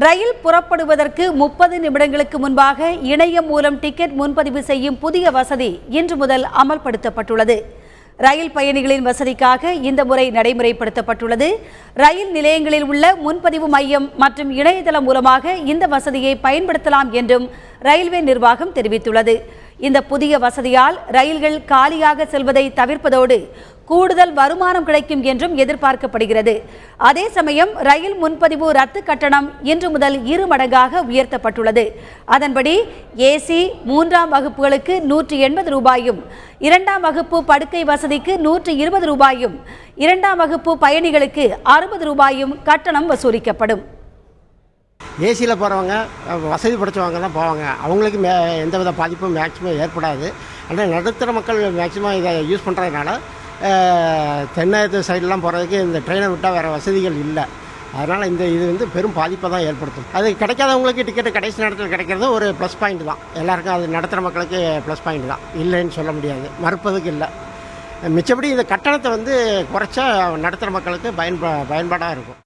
ரயில் புறப்படுவதற்கு 30 நிமிடங்களுக்கு முன்பாக இணையம் மூலம் டிக்கெட் முன்பதிவு செய்யும் புதிய வசதி இன்று முதல் அமல்படுத்தப்பட்டுள்ளது. ரயில் பயணிகளின் வசதிக்காக இந்த முறை நடைமுறைப்படுத்தப்பட்டுள்ளது. ரயில் நிலையங்களில் உள்ள முன்பதிவு மையம் மற்றும் இணையதளம் மூலமாக இந்த வசதியை பயன்படுத்தலாம் என்றும் ரயில்வே நிர்வாகம் தெரிவித்துள்ளது. இந்த புதிய வசதியால் ரயில்கள் காலியாக செல்வதை தவிர்ப்பதோடு கூடுதல் வருமானம் கிடைக்கும் என்றும் எதிர்பார்க்கப்படுகிறது. அதே சமயம் ரயில் முன்பதிவு ரத்து கட்டணம் இன்று முதல் 2 மடங்காக உயர்த்தப்பட்டுள்ளது. அதன்படி ஏசி 3ஆம் வகுப்புகளுக்கு 180 ரூபாயும், 2ஆம் வகுப்பு படுக்கை வசதிக்கு 120 ரூபாயும், 2ஆம் வகுப்பு பயணிகளுக்கு 60 ரூபாயும் கட்டணம் வசூலிக்கப்படும். ஏசியில் போகிறவங்க வசதி படைச்சவங்க தான் போவாங்க. அவங்களுக்கு எந்தவித பாதிப்பும் மேக்ஸிமம் ஏற்படாது. ஆனால் நடுத்தர மக்கள் மேக்ஸிமம் இதை யூஸ் பண்ணுறதுனால தென்னகத்து சைடெலாம் போகிறதுக்கு இந்த ட்ரெயினை விட்டால் வேறு வசதிகள் இல்லை. அதனால் இது பெரும் பாதிப்பை தான் ஏற்படுத்தும். அது கிடைக்காதவங்களுக்கு டிக்கெட்டு கடைசி நேரத்தில் கிடைக்கிறது ஒரு ப்ளஸ் பாயிண்ட் தான். எல்லாருக்கும் அது நடுத்தர மக்களுக்கு ப்ளஸ் பாயிண்ட் தான், இல்லைன்னு சொல்ல முடியாது, மறுப்பதுக்கு இல்லை. மிச்சப்படி இந்த கட்டணத்தை குறைச்சா நடுத்தர மக்களுக்கு பயன்பாடாக இருக்கும்.